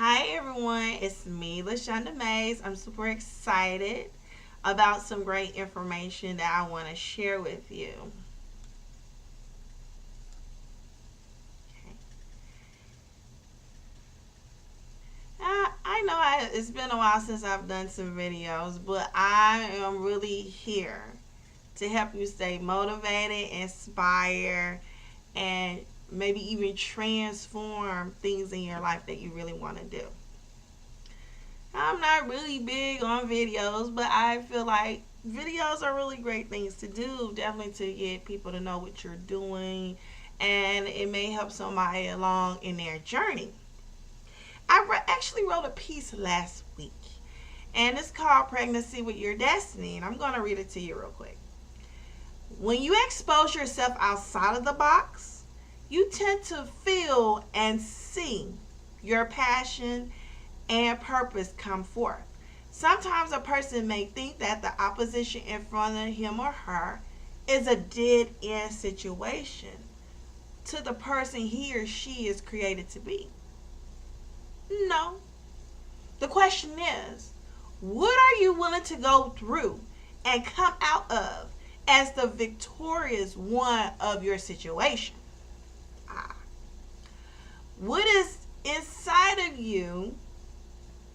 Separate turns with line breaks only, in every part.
Hi everyone, it's me, LaShonda Mays. I'm super excited about some great information that I want to share with you. Okay. It's been a while since I've done some videos, but I am really here to help you stay motivated, inspire, and maybe even transform things in your life that you really want to do. I'm not really big on videos, but I feel like videos are really great things to do. Definitely to get people to know what you're doing, and it may help somebody along in their journey. Actually wrote a piece last week, and it's called Pregnancy with Your Destiny, and I'm going to read it to you real quick. When you expose yourself outside of the box, you tend to feel and see your passion and purpose come forth. Sometimes a person may think that the opposition in front of him or her is a dead end situation to the person he or she is created to be. No. The question is, what are you willing to go through and come out of as the victorious one of your situation? Ah. What is inside of you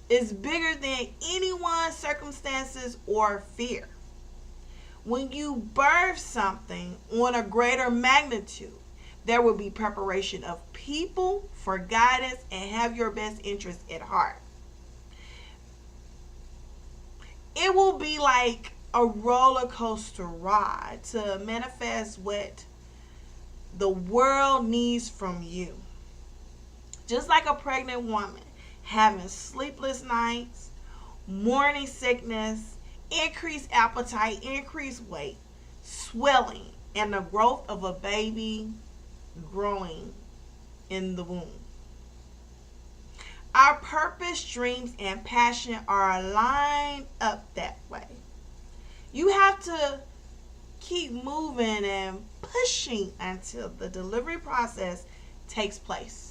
is bigger than anyone's circumstances or fear. When you birth something on a greater magnitude, there will be preparation of people for guidance and have your best interests at heart. It will be like a roller coaster ride to manifest what the world needs from you. Just like a pregnant woman having sleepless nights, morning sickness, increased appetite, increased weight, swelling, and the growth of a baby growing in the womb. Our purpose, dreams, and passion are aligned up that way. You have to keep moving and pushing until the delivery process takes place.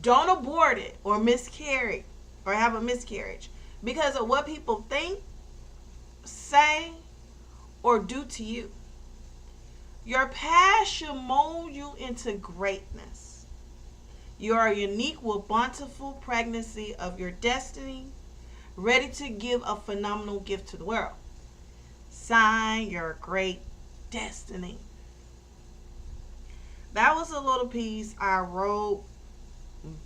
Don't abort it or miscarry or have a miscarriage because of what people think, say, or do to you. Your past should mold you into greatness. You are a unique, bountiful pregnancy of your destiny, ready to give a phenomenal gift to the world. Sign your great destiny. That was a little piece I wrote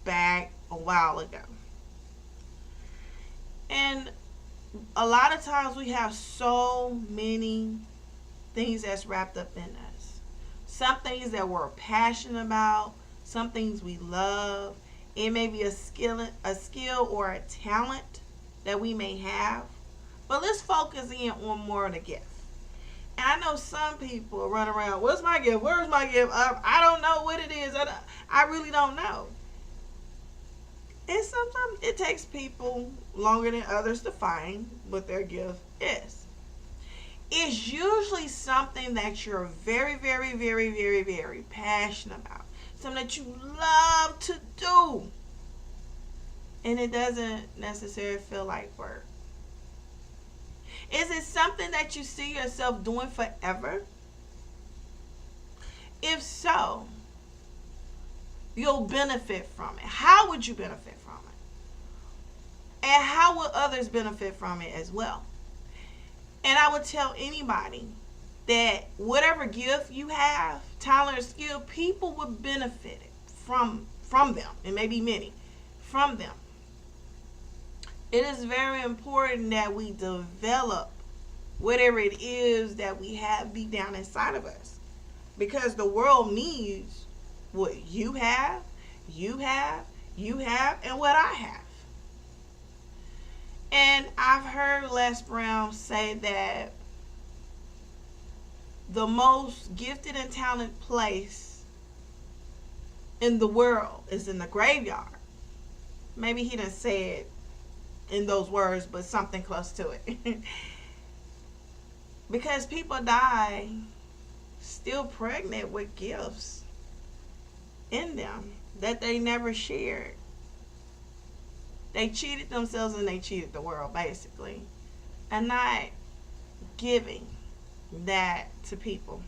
back a while ago. And a lot of times we have so many things that's wrapped up in us. Some things that we're passionate about, some things we love. It may be a skill or a talent that we may have. But let's focus in on more of the gift. And I know some people run around, what's my gift? Where's my gift? I don't know what it is. I really don't know. And sometimes it takes people longer than others to find what their gift is. It's usually something that you're very, very, very, very, very passionate about. Something that you love to do. And it doesn't necessarily feel like work. Is it something that you see yourself doing forever? If so, you'll benefit from it. How would you benefit from it? And how will others benefit from it as well? And I would tell anybody that whatever gift you have, talent or skill, people would benefit from them, and maybe many from them. It is very important that we develop whatever it is that we have deep down inside of us, because the world needs what you have, and what I have. And I've heard Les Brown say that the most gifted and talented place in the world is in the graveyard. Maybe he didn't say it in those words, but something close to it. Because people die still pregnant with gifts in them that they never shared. They cheated themselves and they cheated the world, basically. And not giving that to people.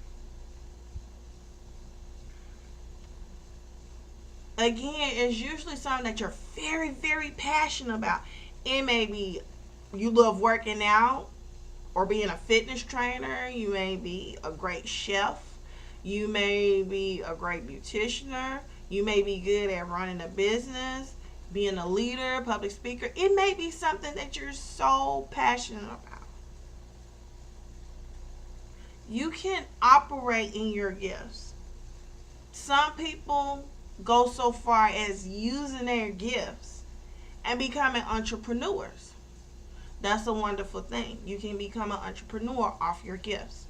Again, it's usually something that you're very, very passionate about. It may be you love working out or being a fitness trainer. You may be a great chef. You may be a great beautician. You may be good at running a business, being a leader, public speaker. It may be something that you're so passionate about. You can operate in your gifts. Some people go so far as using their gifts and becoming entrepreneurs. That's a wonderful thing. You can become an entrepreneur off your gifts.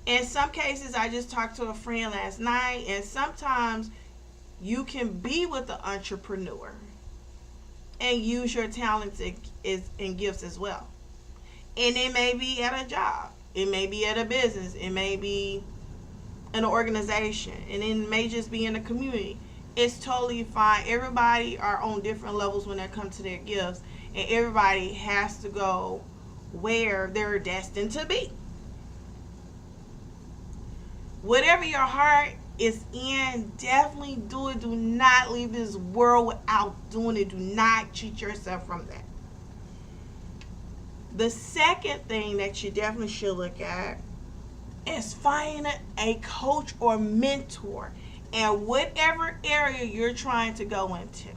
In some cases, I just talked to a friend last night, and sometimes you can be with the entrepreneur and use your talents and gifts as well. And it may be at a job, it may be at a business, it may be an organization, and it may just be in a community. It's totally fine. Everybody are on different levels when it comes to their gifts, and everybody has to go where they're destined to be. Whatever your heart is in, definitely do it. Do not leave this world without doing it. Do not cheat yourself from that. The second thing that you definitely should look at is finding a coach or mentor in whatever area you're trying to go into.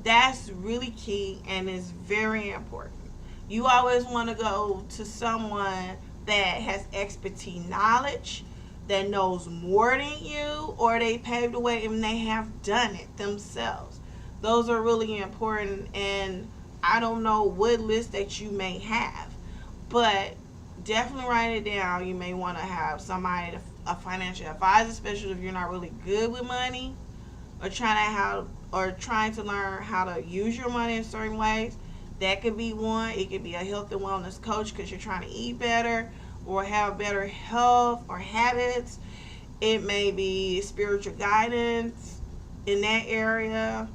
That's really key and is very important. You always want to go to someone that has expertise knowledge, that knows more than you, or they paved the way and they have done it themselves. Those are really important, and I don't know what list that you may have, but definitely write it down. You may want to have somebody, a financial advisor, especially if you're not really good with money, or trying to learn how to use your money in certain ways. That could be one. It could be a health and wellness coach because you're trying to eat better or have better health or habits. It may be spiritual guidance in that area.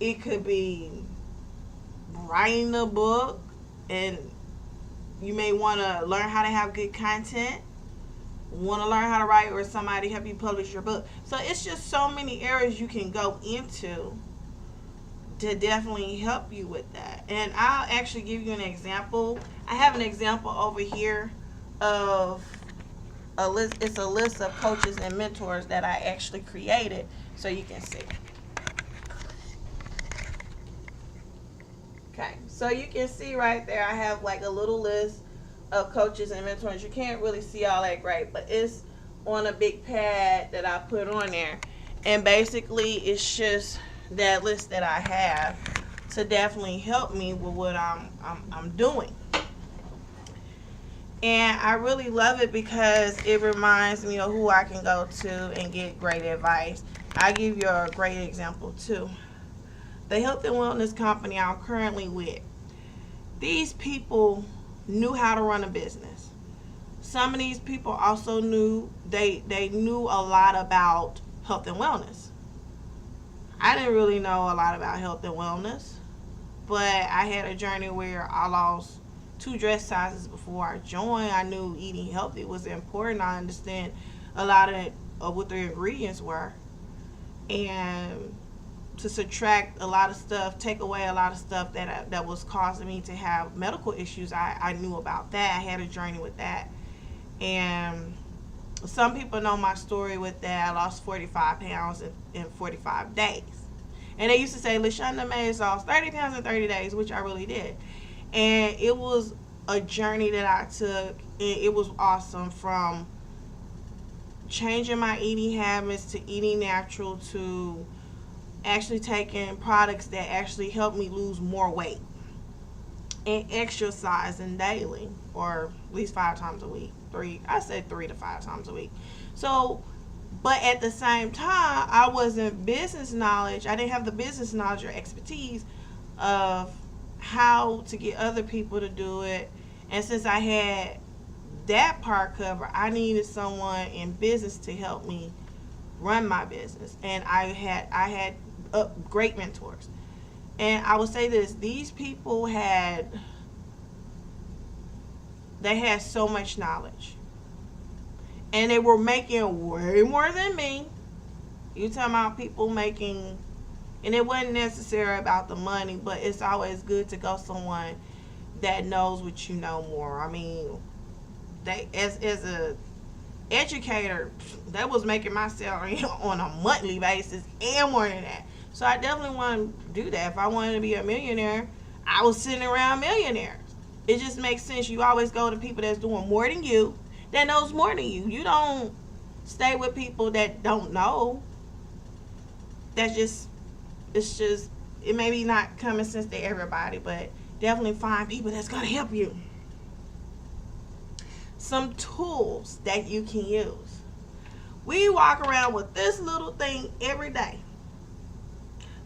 It could be writing a book, and you may want to learn how to have good content, want to learn how to write, or somebody help you publish your book. So it's just so many areas you can go into to definitely help you with that. And I'll actually give you an example. I have an example over here of a list. It's a list of coaches and mentors that I actually created, so you can see. Okay, so you can see right there I have like a little list of coaches and mentors. You can't really see all that great, but it's on a big pad that I put on there. And basically it's just that list that I have to definitely help me with what I'm doing. And I really love it because it reminds me of who I can go to and get great advice. I'll give you a great example too. The health and wellness company I'm currently with, these people knew how to run a business. Some of these people also knew they knew a lot about health and wellness. I didn't really know a lot about health and wellness, but I had a journey where I lost 2 dress sizes before I joined. I knew eating healthy was important. I understand a lot of what the ingredients were, and to subtract a lot of stuff, take away a lot of stuff that was causing me to have medical issues. I knew about that. I had a journey with that. And some people know my story with that. I lost 45 pounds in 45 days. And they used to say, LaShonda Mays lost 30 pounds in 30 days, which I really did. And it was a journey that I took, and it was awesome, from changing my eating habits to eating natural to actually taking products that actually help me lose more weight and exercising daily, or at least 5 times a week. I said 3 to 5 times a week. So, but at the same time, I wasn't business knowledge. I didn't have the business knowledge or expertise of how to get other people to do it. And since I had that part covered, I needed someone in business to help me run my business. And I had great mentors. And I would say this, these people they had so much knowledge. And they were making way more than me. You talking about people making, and it wasn't necessarily about the money, but it's always good to go someone that knows what you know more. I mean, they as a educator, that was making my salary on a monthly basis and more than that. So I definitely want to do that. If I wanted to be a millionaire, I was sitting around millionaires. It just makes sense. You always go to people that's doing more than you, that knows more than you. You don't stay with people that don't know. That's just, it's just, it may be not common sense to everybody, but definitely find people that's going to help you. Some tools that you can use. We walk around with this little thing every day.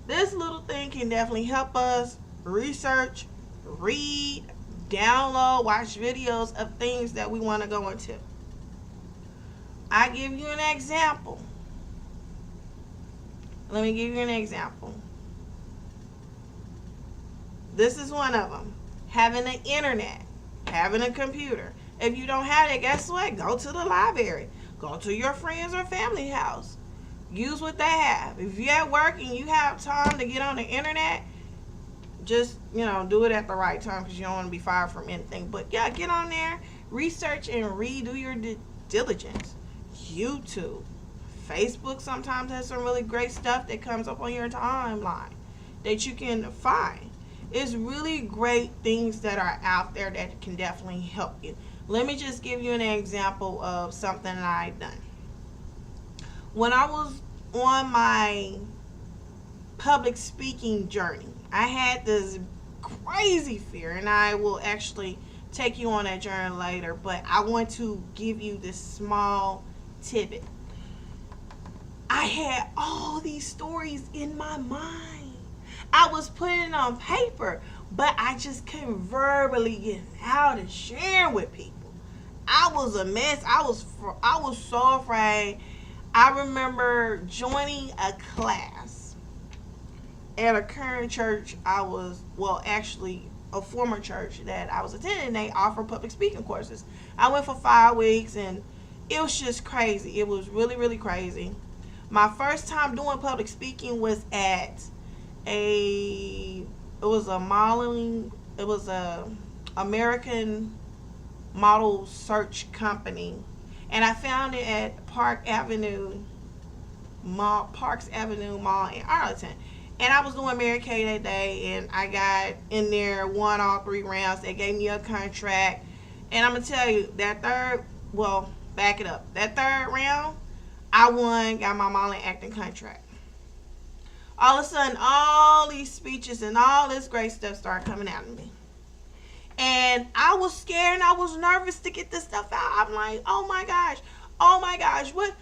This little thing can definitely help us research, read, download, watch videos of things that we want to go into. I give you an example. Let me give you an example. This is one of them. Having an internet, having a computer. If you don't have it, guess what? Go to the library. Go to your friends or family house. Use what they have. If you're at work and you have time to get on the internet, just, do it at the right time because you don't want to be fired from anything. But yeah, get on there, research and redo your diligence. YouTube. Facebook sometimes has some really great stuff that comes up on your timeline that you can find. It's really great things that are out there that can definitely help you. Let me just give you an example of something that I've done. When I was on my public speaking journey, I had this crazy fear, and I will actually take you on that journey later, but I want to give you this small tidbit. I had all these stories in my mind. I was putting it on paper, but I just couldn't verbally get out and share with people. I was a mess. I was so afraid. I remember joining a class at a current church actually a former church that I was attending. They offer public speaking courses. I went for 5 weeks, and it was just crazy. It was really, really crazy. My first time doing public speaking was at a American model search company, and I found it at Parks Avenue Mall in Arlington. And I was doing Mary Kay that day, and I got in there, won all 3 rounds. They gave me a contract, and I'm gonna tell you that third round, I won, got my modeling acting contract. All of a sudden, all these speeches and all this great stuff started coming out of me. And I was scared and I was nervous to get this stuff out. I'm like, oh my gosh, what?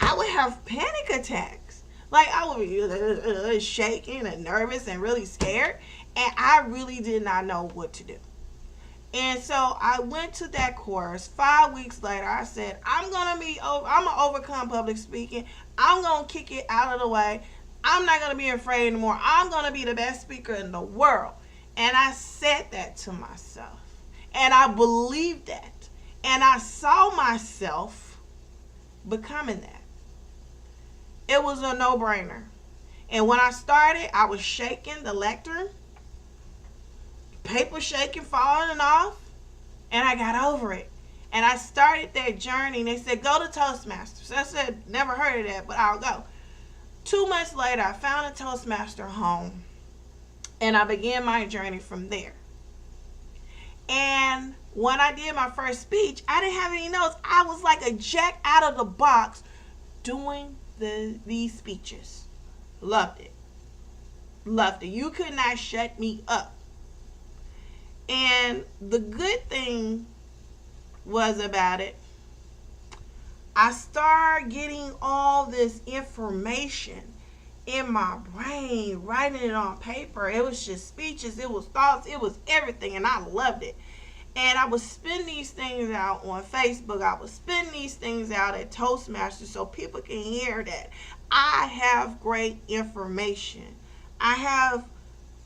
I would have panic attacks. Like, I would be shaking and nervous and really scared. And I really did not know what to do. And so I went to that course. 5 weeks later, I said, I'm going to overcome public speaking. I'm going to kick it out of the way. I'm not going to be afraid anymore. I'm going to be the best speaker in the world. And I said that to myself. And I believed that. And I saw myself becoming that. It was a no-brainer. And when I started, I was shaking the lectern. Paper shaking, falling off. And I got over it. And I started that journey. And they said, go to Toastmasters. I said, never heard of that, but I'll go. 2 months later, I found a Toastmaster home. And I began my journey from there. And when I did my first speech, I didn't have any notes. I was like a jack out of the box doing these speeches. Loved it. Loved it. You could not shut me up. And the good thing was about it, I started getting all this information in my brain, writing it on paper. It was just speeches, it was thoughts, it was everything, and I loved it. And I would spin these things out on Facebook. I would spin these things out at Toastmasters so people can hear that I have great information. I have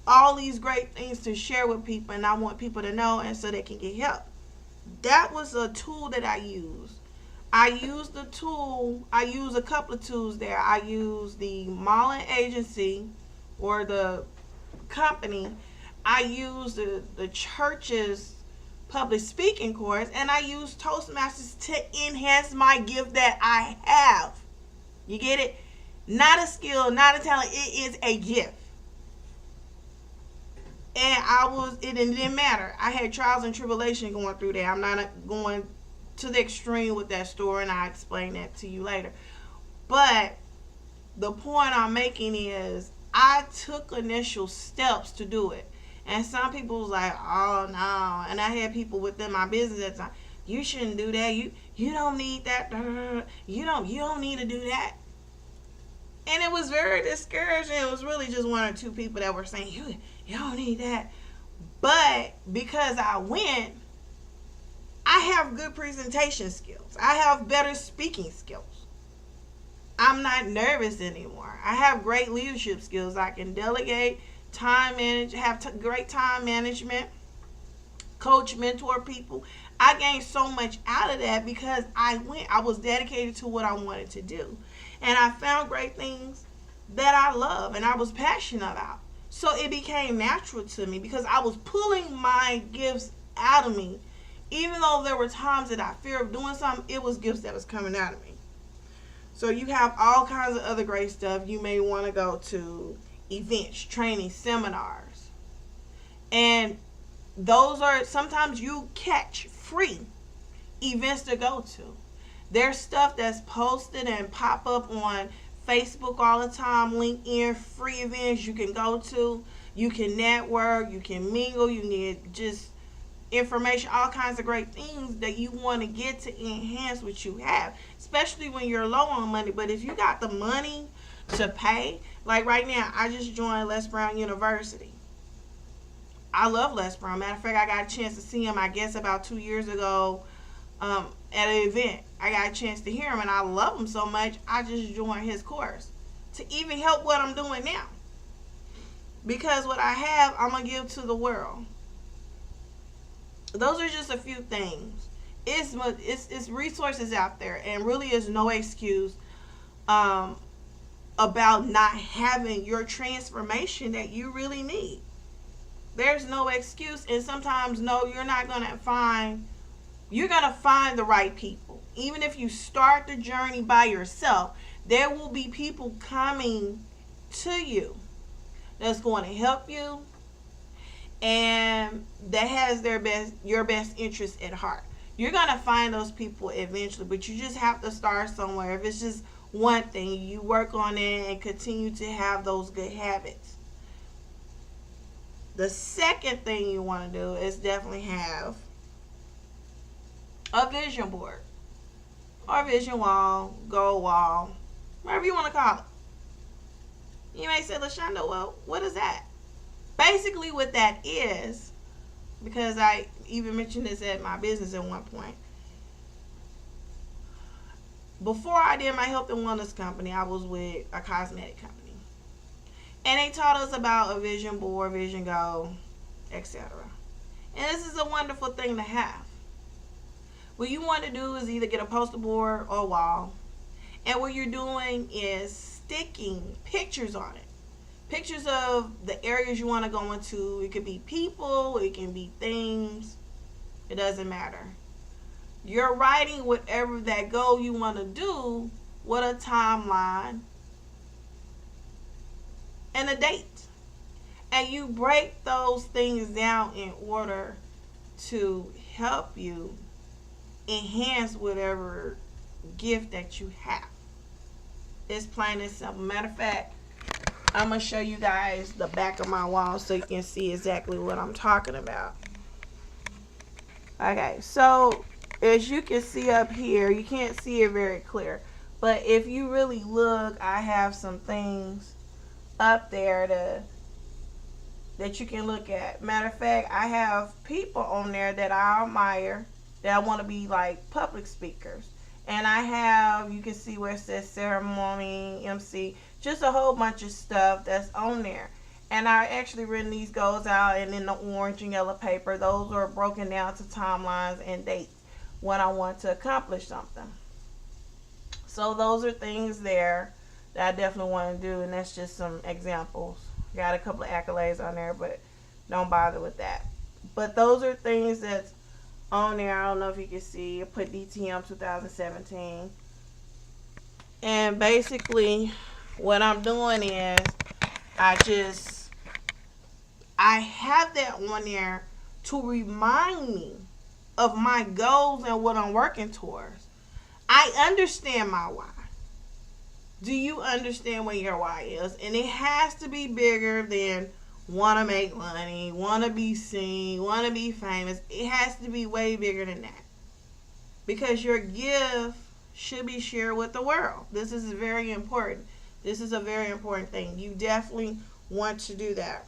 all these great things to share with people, and I want people to know, and so they can get help. That was a tool that I used. I used the tool. I used a couple of tools there. I used the Mullen agency or the company. I used the church's public speaking course, and I used Toastmasters to enhance my gift that I have. You get it? Not a skill, not a talent. It is a gift. And it didn't matter. I had trials and tribulation going through there. I'm not going to the extreme with that story, and I'll explain that to you later. But the point I'm making is I took initial steps to do it. And some people was like, oh no. And I had people within my business at the time, you shouldn't do that. You don't need that. You don't need to do that. And it was very discouraging. It was really just one or two people that were saying, you don't need that. But because I went, I have good presentation skills. I have better speaking skills. I'm not nervous anymore. I have great leadership skills. I can delegate, great time management, coach, mentor people. I gained so much out of that because I was dedicated to what I wanted to do. And I found great things that I love and I was passionate about. So it became natural to me because I was pulling my gifts out of me. Even though there were times that I feared of doing something, it was gifts that was coming out of me. So you have all kinds of other great stuff. You may want to go to events, training, seminars. And those are, sometimes you catch free events to go to. There's stuff that's posted and pop up on Facebook all the time, LinkedIn, free events you can go to. You can network, you can mingle, you can get just information, all kinds of great things that you want to get to enhance what you have, especially when you're low on money. But if you got the money to pay, like right now, I just joined Les Brown University. I love Les Brown. Matter of fact, I got a chance to see him, I guess, about 2 years ago at an event. I got a chance to hear him, and I love him so much, I just joined his course to even help what I'm doing now. Because what I have, I'm going to give to the world. Those are just a few things. It's resources out there, and really is no excuse about not having your transformation that you really need. There's no excuse, and sometimes no, you're going to find the right people. Even if you start the journey by yourself, there will be people coming to you that's going to help you and that has your best interest at heart. You're going to find those people eventually, but you just have to start somewhere. If it's just one thing, you work on it and continue to have those good habits. The second thing you want to do is definitely have a vision board or vision wall, goal wall, whatever you want to call it. You may say, LaShonda, well, what is that? Basically what that is, because I even mentioned this at my business at one point. Before I did my health and wellness company, I was with a cosmetic company. And they taught us about a vision board, vision goal, etc. And this is a wonderful thing to have. What you want to do is either get a poster board or a wall. And what you're doing is sticking pictures on it. Pictures of the areas you want to go into. It could be people, it can be things. It doesn't matter. You're writing whatever that goal you want to do with a timeline and a date. And you break those things down in order to help you enhance whatever gift that you have. It's plain and simple. Matter of fact, I'm going to show you guys the back of my wall so you can see exactly what I'm talking about. Okay, so as you can see up here, you can't see it very clear, but if you really look, I have some things up there that you can look at. Matter of fact, I have people on there that I admire that I want to be like public speakers. And I have, you can see where it says ceremony, MC, just a whole bunch of stuff that's on there. And I actually written these goals out, and in the orange and yellow paper, those are broken down to timelines and dates when I want to accomplish something. So those are things there that I definitely want to do, and that's just some examples. Got a couple of accolades on there, but don't bother with that. But those are things that's on there. I don't know if you can see. I put DTM 2017. And basically, what I'm doing is I have that on there to remind me of my goals and what I'm working towards. I understand my why. Do you understand what your why is? And it has to be bigger than want to make money, want to be seen, want to be famous. It has to be way bigger than that. Because your gift should be shared with the world. This is very important. This is a very important thing. You definitely want to do that.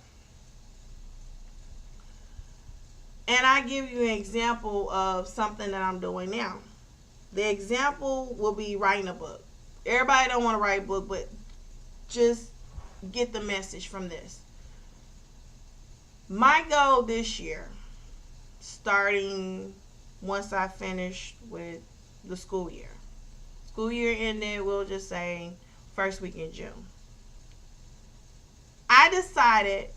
And I give you an example of something that I'm doing now. The example will be writing a book. Everybody don't want to write a book, but just get the message from this. My goal this year, starting once I finish with the school year. School year ended, we'll just say first week in June. I decided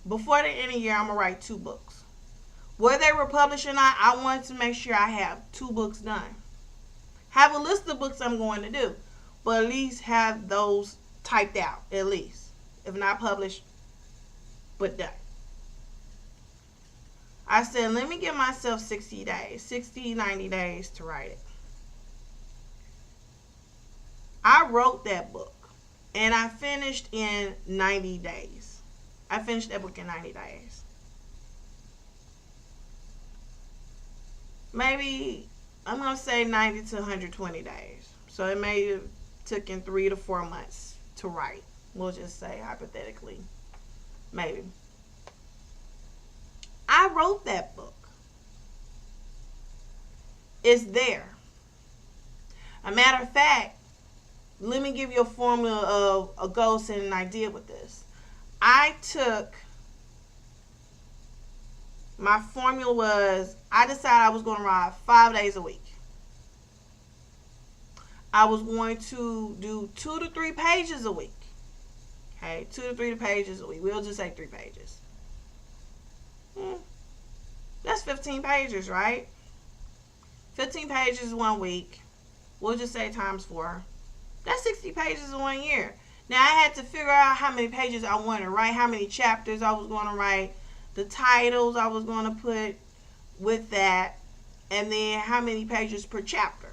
before the end of the year, I'm going to write 2 books. Whether they were published or not, I wanted to make sure I have 2 books done. Have a list of books I'm going to do, but at least have those typed out, at least. If not published, but done. I said, let me give myself 60 days, 60, 90 days to write it. I wrote that book, and I finished in 90 days. I finished that book in 90 days. Maybe, I'm going to say 90 to 120 days. So it may have taken 3 to 4 months to write. We'll just say hypothetically. Maybe. I wrote that book. It's there. A matter of fact, let me give you a formula of a goal setting I did with this. I took, my formula was, I decided I was going to write 5 days a week. I was going to do 2 to 3 pages a week. Okay, 2 to 3 pages a week. We'll just say 3 pages. That's 15 pages, right? 15 pages 1 week. We'll just say times 4. That's 60 pages in 1 year. Now, I had to figure out how many pages I wanted to write, how many chapters I was going to write, the titles I was going to put with that, and then how many pages per chapter.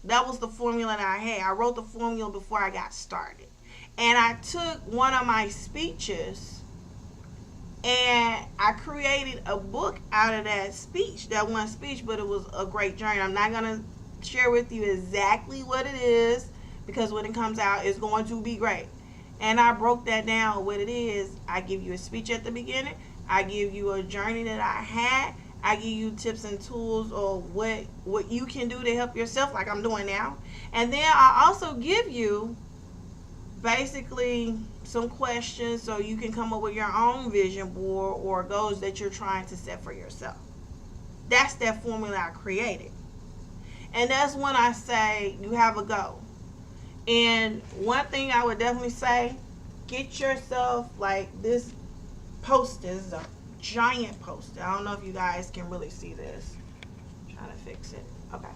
That was the formula that I had. I wrote the formula before I got started. And I took one of my speeches and I created a book out of that speech, that one speech, but it was a great journey. I'm not going to share with you exactly what it is because when it comes out, it's going to be great. And I broke that down, what it is. I give you a speech at the beginning. I give you a journey that I had. I give you tips and tools or what you can do to help yourself like I'm doing now. And then I also give you basically some questions so you can come up with your own vision board or goals that you're trying to set for yourself. That's that formula I created. And that's when I say you have a goal. And one thing I would definitely say, get yourself like this poster. This is a giant poster. I don't know if you guys can really see this. I'm trying to fix it. Okay.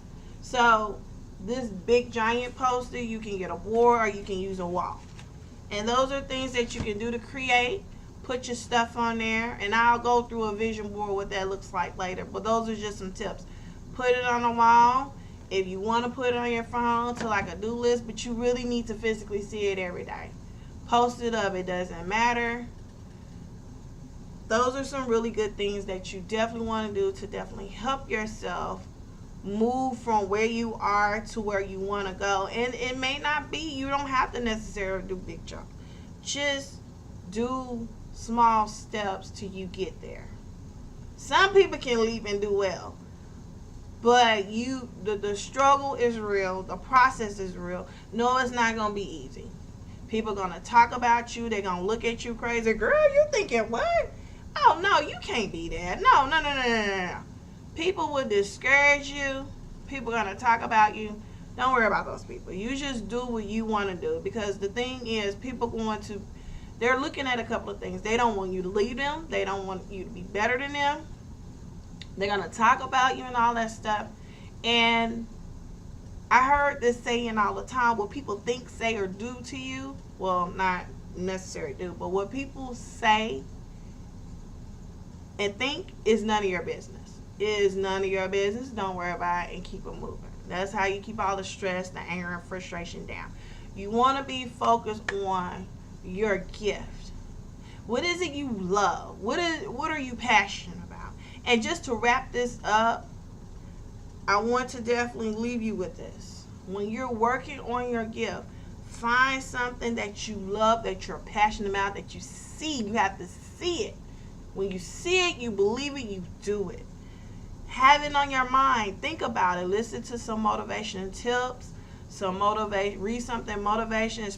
So this big giant poster, you can get a board or you can use a wall. And those are things that you can do to create. Put your stuff on there. And I'll go through a vision board what that looks like later. But those are just some tips. Put it on a wall. If you want to put it on your phone to like a do list, but you really need to physically see it every day. Post it up. It doesn't matter. Those are some really good things that you definitely want to do to definitely help yourself move from where you are to where you want to go. And it may not be, you don't have to necessarily do big jump. Just do small steps till you get there. Some people can leap and do well. But the struggle is real. The process is real. No, it's not going to be easy. People gonna talk about you. They're gonna look at you crazy. Girl, you thinking what? Oh no, you can't be that. No, no, no, no, no, no, no. People will discourage you. People gonna talk about you. Don't worry about those people. You just do what you want to do, because the thing is, people going to, they're looking at a couple of things. They don't want you to leave them. They don't want you to be better than them. They're gonna talk about you and all that stuff. And I heard this saying all the time: what people think, say, or do to you, well, not necessarily do, but what people say and think is none of your business. It is none of your business. Don't worry about it and keep it moving. That's how you keep all the stress, the anger, and frustration down. You want to be focused on your gift. What is it you love? What are you passionate about? And just to wrap this up, I want to definitely leave you with this. When you're working on your gift, find something that you love, that you're passionate about, that you see. You have to see it. When you see it, you believe it, you do it. Have it on your mind. Think about it. Listen to some motivation tips. Read something motivation,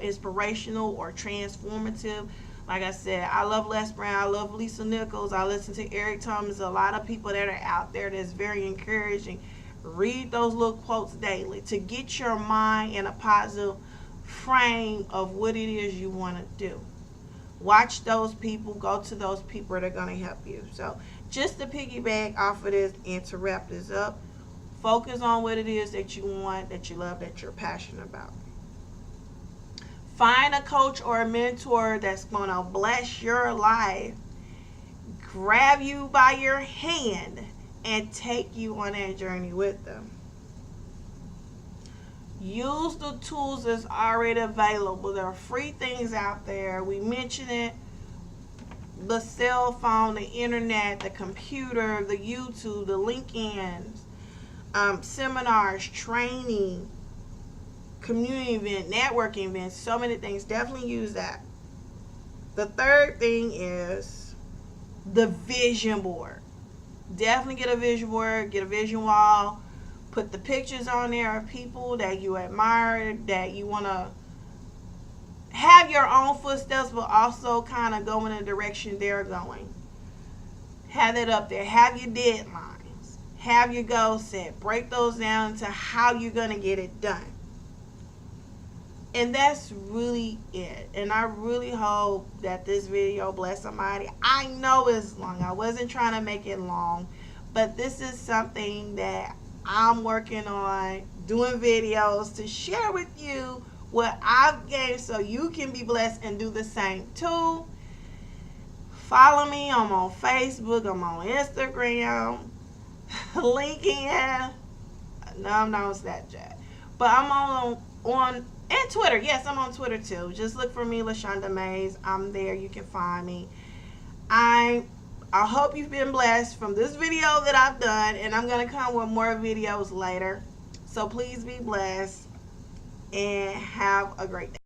inspirational or transformative. Like I said, I love Les Brown. I love Lisa Nichols. I listen to Eric Thomas. A lot of people that are out there that's very encouraging. Read those little quotes daily to get your mind in a positive frame of what it is you want to do. Watch those people. Go to those people that are going to help you. So just to piggyback off of this and to wrap this up, focus on what it is that you want, that you love, that you're passionate about. Find a coach or a mentor that's going to bless your life, grab you by your hand, and take you on that journey with them. Use the tools that's already available. There are free things out there. We mentioned it. The cell phone, the internet, the computer, the YouTube, the LinkedIn, seminars, training, community event, networking events, so many things. Definitely use that. The third thing is the vision board. Definitely get a vision board, get a vision wall, put the pictures on there of people that you admire, that you want to have your own footsteps, but also kind of go in the direction they're going. Have it up there. Have your deadlines. Have your goals set. Break those down to how you're going to get it done. And that's really it. And I really hope that this video bless somebody. I know it's long. I wasn't trying to make it long. But this is something that I'm working on, doing videos to share with you what I've gained so you can be blessed and do the same too. Follow me. I'm on Facebook. I'm on Instagram. LinkedIn. No, I'm not on Snapchat. But I'm on and Twitter. Yes, I'm on Twitter too. Just look for me, LaShonda Mays. I'm there. You can find me. I hope you've been blessed from this video that I've done, and I'm going to come with more videos later. So please be blessed and have a great day.